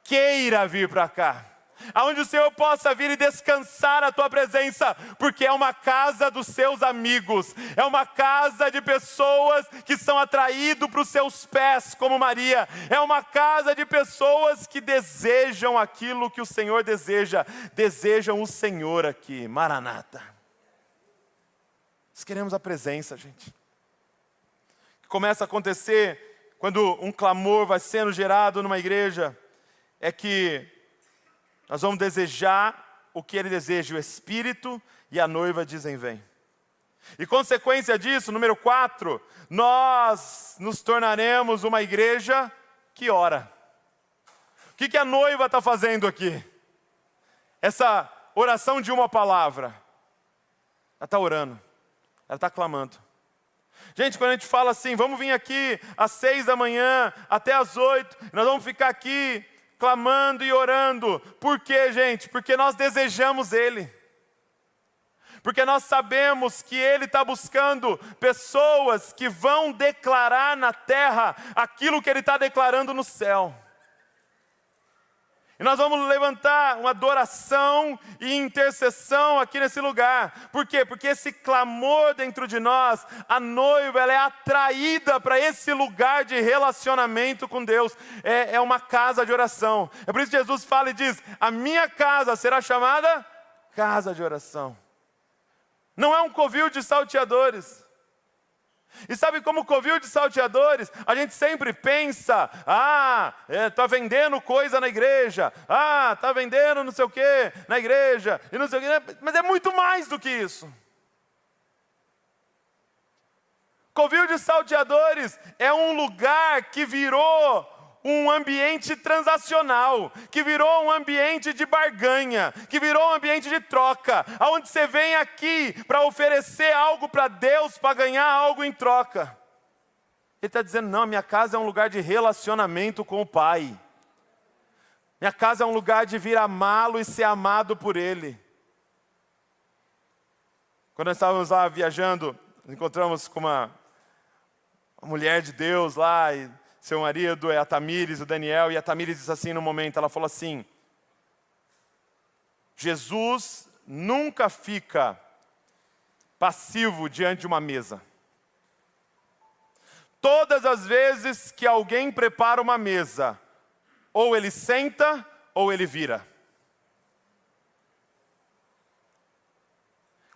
queira vir para cá. Aonde o Senhor possa vir e descansar a tua presença, porque é uma casa dos seus amigos, é uma casa de pessoas que são atraídos para os seus pés, como Maria, é uma casa de pessoas que desejam aquilo que o Senhor deseja, desejam o Senhor aqui, Maranata. Nós queremos a presença, gente. O que começa a acontecer quando um clamor vai sendo gerado numa igreja, é que nós vamos desejar o que Ele deseja, o Espírito e a noiva dizem: vem. E consequência disso, número 4, nós nos tornaremos uma igreja que ora. O que a noiva está fazendo aqui? Essa oração de uma palavra. Ela está orando, ela está clamando. Gente, quando a gente fala assim: vamos vir aqui às 6 da manhã até às 8, nós vamos ficar aqui clamando e orando. Por quê, gente? Porque nós desejamos Ele. Porque nós sabemos que Ele está buscando pessoas que vão declarar na terra aquilo que Ele está declarando no céu. E nós vamos levantar uma adoração e intercessão aqui nesse lugar. Por quê? Porque esse clamor dentro de nós, a noiva, ela é atraída para esse lugar de relacionamento com Deus. É uma casa de oração. É por isso que Jesus fala e diz: a minha casa será chamada casa de oração. Não é um covil de salteadores. E sabe como covil de salteadores, a gente sempre pensa: está vendendo coisa na igreja, está vendendo não sei o que na igreja, e não sei o que, mas é muito mais do que isso. Covil de salteadores é um lugar que virou um ambiente transacional, que virou um ambiente de barganha, que virou um ambiente de troca, onde você vem aqui para oferecer algo para Deus, para ganhar algo em troca. Ele está dizendo: não, minha casa é um lugar de relacionamento com o Pai. Minha casa é um lugar de vir amá-lo e ser amado por Ele. Quando nós estávamos lá viajando, encontramos com uma mulher de Deus lá, e seu marido é a Tamires, o Daniel, e a Tamires disse assim no momento, ela falou assim: Jesus nunca fica passivo diante de uma mesa. Todas as vezes que alguém prepara uma mesa, ou ele senta, ou ele vira.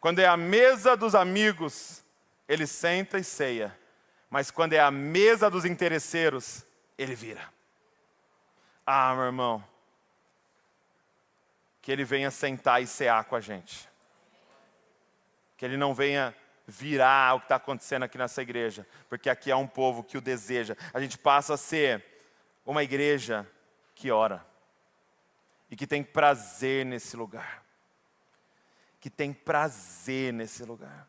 Quando é a mesa dos amigos, ele senta e ceia. Mas quando é a mesa dos interesseiros, ele vira. Ah, meu irmão, que ele venha sentar e cear com a gente. Que ele não venha virar o que está acontecendo aqui nessa igreja, porque aqui há um povo que o deseja. A gente passa a ser uma igreja que ora e que tem prazer nesse lugar. Que tem prazer nesse lugar.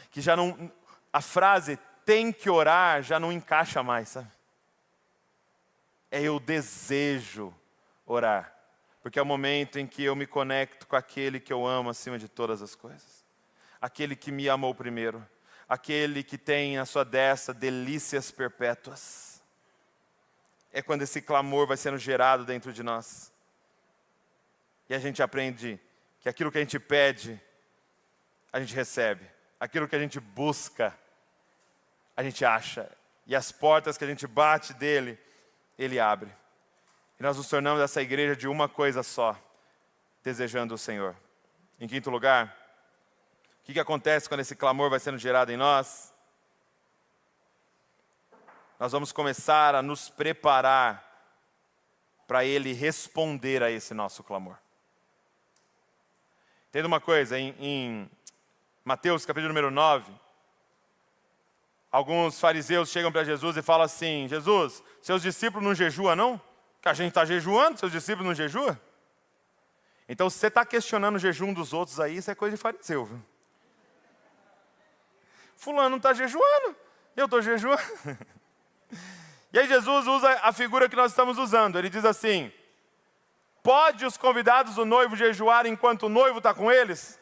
Que já não, a frase tem que orar já não encaixa mais, sabe? É eu desejo orar, porque é o momento em que eu me conecto com aquele que eu amo acima de todas as coisas. Aquele que me amou primeiro, aquele que tem à sua destra delícias perpétuas. É quando esse clamor vai sendo gerado dentro de nós. E a gente aprende que aquilo que a gente pede, a gente recebe. Aquilo que a gente busca, a gente acha. E as portas que a gente bate dele, ele abre. E nós nos tornamos essa igreja de uma coisa só, desejando o Senhor. Em quinto lugar, o que acontece quando esse clamor vai sendo gerado em nós? Nós vamos começar a nos preparar para Ele responder a esse nosso clamor. Entenda uma coisa, em Mateus capítulo número 9, alguns fariseus chegam para Jesus e falam assim: Jesus, seus discípulos não jejuam não? Que a gente está jejuando, seus discípulos não jejuam? Então se você está questionando o jejum dos outros aí, isso é coisa de fariseu, viu? Fulano não está jejuando, eu estou jejuando. E aí Jesus usa a figura que nós estamos usando. Ele diz assim: pode os convidados do noivo jejuar enquanto o noivo está com eles?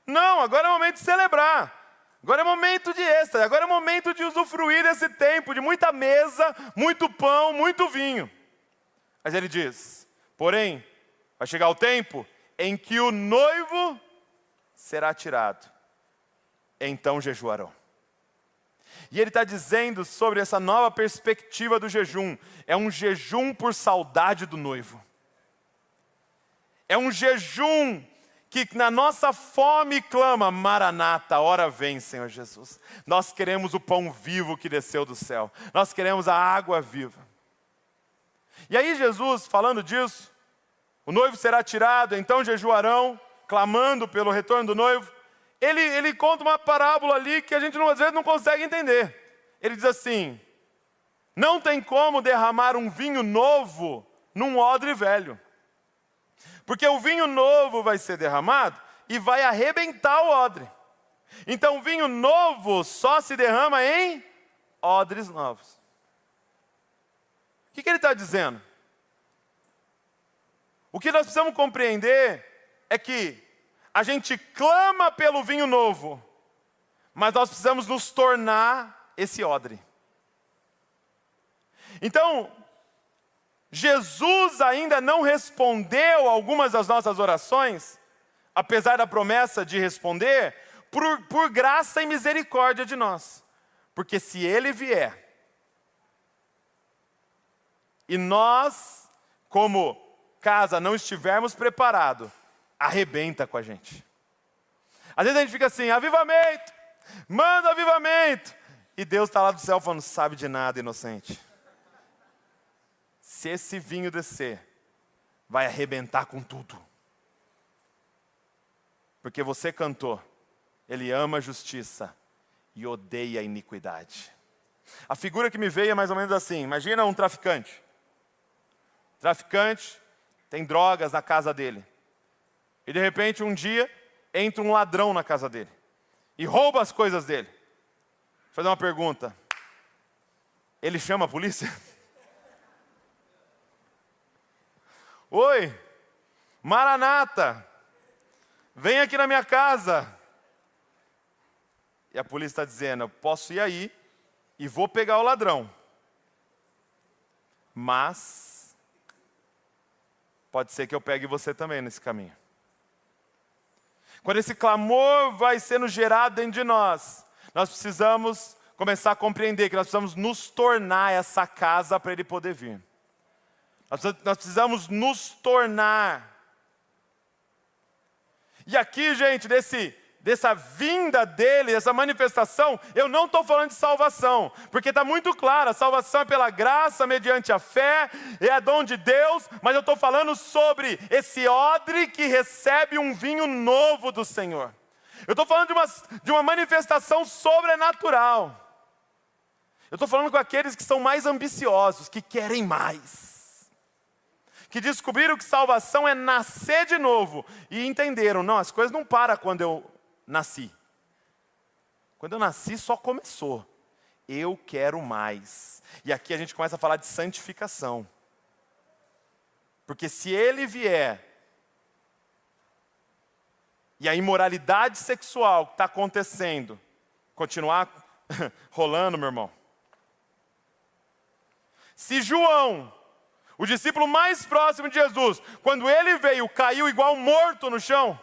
Não, agora é momento de celebrar. Agora é momento de êxtase. Agora é momento de usufruir desse tempo, de muita mesa, muito pão, muito vinho. Mas ele diz: porém, vai chegar o tempo em que o noivo será tirado. Então jejuarão. E ele está dizendo sobre essa nova perspectiva do jejum. É um jejum por saudade do noivo. É um jejum que na nossa fome clama: Maranata, hora vem, Senhor Jesus. Nós queremos o pão vivo que desceu do céu. Nós queremos a água viva. E aí Jesus, falando disso, o noivo será tirado, então jejuarão, clamando pelo retorno do noivo. Ele conta uma parábola ali que a gente às vezes não consegue entender. Ele diz assim: não tem como derramar um vinho novo num odre velho. Porque o vinho novo vai ser derramado e vai arrebentar o odre. Então o vinho novo só se derrama em odres novos. O que ele está dizendo? O que nós precisamos compreender é que a gente clama pelo vinho novo, mas nós precisamos nos tornar esse odre. Então, Jesus ainda não respondeu algumas das nossas orações, apesar da promessa de responder, por graça e misericórdia de nós. Porque se Ele vier, e nós, como casa, não estivermos preparados, arrebenta com a gente. Às vezes a gente fica assim: avivamento, manda avivamento. E Deus está lá do céu falando: sabe de nada, inocente. Se esse vinho descer, vai arrebentar com tudo. Porque você cantou: Ele ama a justiça e odeia a iniquidade. A figura que me veio é mais ou menos assim: imagina um traficante. Traficante tem drogas na casa dele. E de repente um dia entra um ladrão na casa dele e rouba as coisas dele. Vou fazer uma pergunta: ele chama a polícia? Oi, Maranata, vem aqui na minha casa. E a polícia está dizendo: eu posso ir aí e vou pegar o ladrão. Mas pode ser que eu pegue você também nesse caminho. Quando esse clamor vai sendo gerado dentro de nós precisamos começar a compreender que nós precisamos nos tornar essa casa para Ele poder vir. Nós precisamos nos tornar. E aqui, gente, dessa vinda dele, dessa manifestação, eu não estou falando de salvação, porque está muito claro, a salvação é pela graça, mediante a fé, é dom de Deus, mas eu estou falando sobre esse odre que recebe um vinho novo do Senhor. Eu estou falando de uma manifestação sobrenatural. Eu estou falando com aqueles que são mais ambiciosos, que querem mais, que descobriram que salvação é nascer de novo, e entenderam, não, as coisas não param quando eu nasci. Quando eu nasci só começou. Eu quero mais. E aqui a gente começa a falar de santificação. Porque se ele vier e a imoralidade sexual que está acontecendo continuar rolando, meu irmão. Se João, o discípulo mais próximo de Jesus, quando ele veio, caiu igual morto no chão,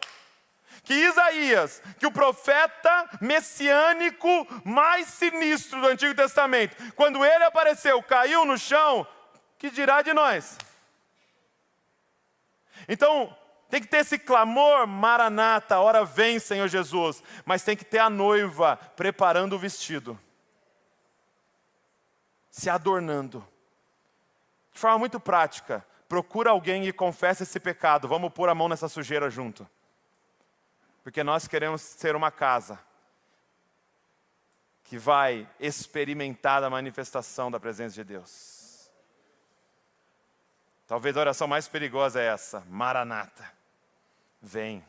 que Isaías, que o profeta messiânico mais sinistro do Antigo Testamento, quando ele apareceu, caiu no chão, que dirá de nós? Então, tem que ter esse clamor, Maranata, hora vem, Senhor Jesus, mas tem que ter a noiva preparando o vestido, se adornando, de forma muito prática. Procura alguém e confessa esse pecado, vamos pôr a mão nessa sujeira junto. Porque nós queremos ser uma casa que vai experimentar a manifestação da presença de Deus. Talvez a oração mais perigosa é essa: Maranata, vem,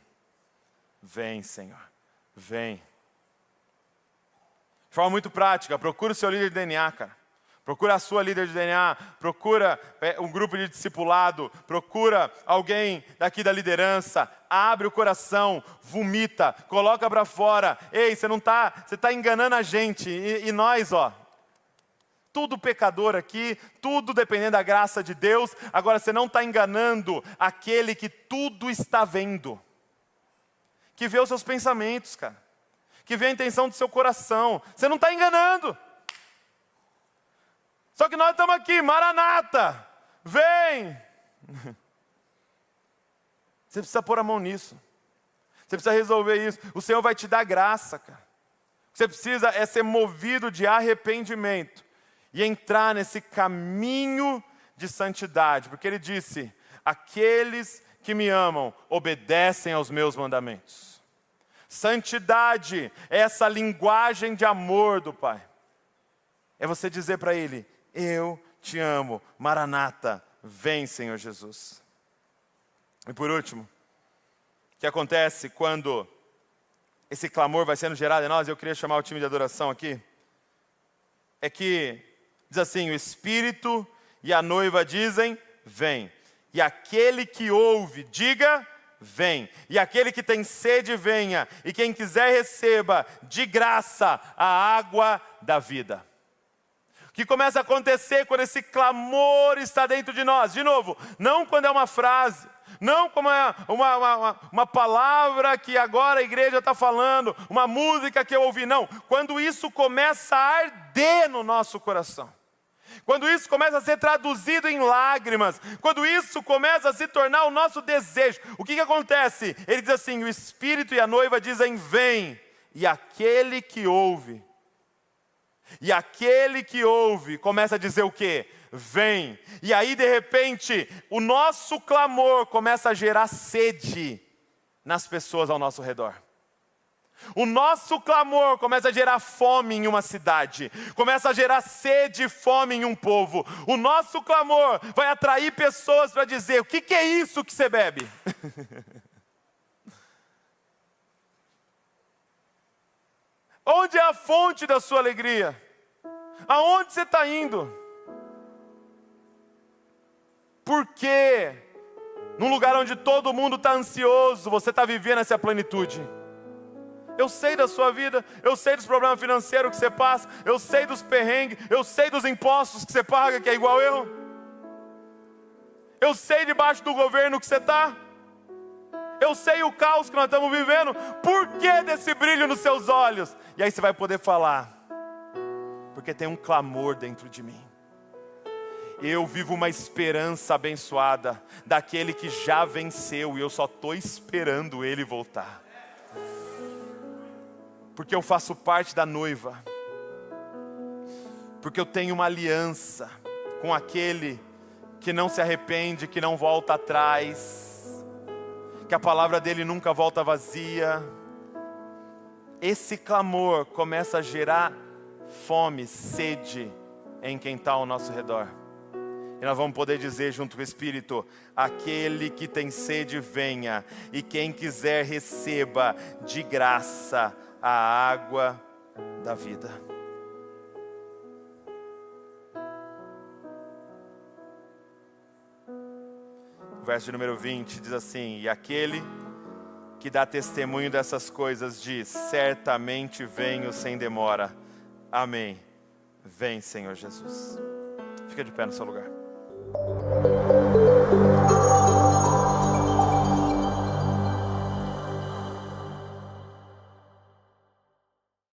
vem, Senhor, vem. De forma muito prática, procura o seu líder de DNA, cara. Procura a sua líder de DNA, procura um grupo de discipulado, procura alguém daqui da liderança, abre o coração, vomita, coloca para fora. Ei, você está enganando a gente, e nós, ó, tudo pecador aqui, tudo dependendo da graça de Deus. Agora você não está enganando aquele que tudo está vendo, que vê os seus pensamentos, cara, que vê a intenção do seu coração. Você não está enganando. Só que nós estamos aqui, Maranata, vem. Você precisa pôr a mão nisso. Você precisa resolver isso. O Senhor vai te dar graça, cara. O que você precisa é ser movido de arrependimento e entrar nesse caminho de santidade. Porque Ele disse: aqueles que me amam obedecem aos meus mandamentos. Santidade é essa linguagem de amor do Pai. É você dizer para Ele: eu te amo, Maranata, vem, Senhor Jesus. E por último, o que acontece quando esse clamor vai sendo gerado em nós? Eu queria chamar o time de adoração aqui. É que, diz assim, o Espírito e a noiva dizem, vem. E aquele que ouve, diga, vem. E aquele que tem sede, venha. E quem quiser, receba de graça a água da vida. O que começa a acontecer quando esse clamor está dentro de nós? De novo, não quando é uma frase, não como é uma palavra que agora a igreja está falando, uma música que eu ouvi, não. Quando isso começa a arder no nosso coração, quando isso começa a ser traduzido em lágrimas, quando isso começa a se tornar o nosso desejo, o que acontece? Ele diz assim: o Espírito e a noiva dizem, vem, e aquele que ouve, começa a dizer o quê? Vem. E aí de repente, o nosso clamor começa a gerar sede nas pessoas ao nosso redor. O nosso clamor começa a gerar fome em uma cidade, começa a gerar sede e fome em um povo. O nosso clamor vai atrair pessoas para dizer, o que é isso que você bebe? Onde é a fonte da sua alegria? Aonde você está indo? Por quê? Num lugar onde todo mundo está ansioso, você está vivendo essa plenitude. Eu sei da sua vida, eu sei dos problemas financeiros que você passa, eu sei dos perrengues, eu sei dos impostos que você paga, que é igual eu. Eu sei debaixo do governo que você está. Eu sei o caos que nós estamos vivendo. Por que desse brilho nos seus olhos? E aí você vai poder falar: porque tem um clamor dentro de mim. Eu vivo uma esperança abençoada daquele que já venceu e eu só estou esperando ele voltar. Porque eu faço parte da noiva. Porque eu tenho uma aliança com aquele que não se arrepende, que não volta atrás, que a palavra dele nunca volta vazia. Esse clamor começa a gerar fome, sede em quem está ao nosso redor. E nós vamos poder dizer junto com o Espírito: aquele que tem sede venha, e quem quiser receba de graça a água da vida. O verso de número 20 diz assim: e aquele que dá testemunho dessas coisas diz: certamente venho sem demora. Amém. Vem, Senhor Jesus. Fica de pé no seu lugar.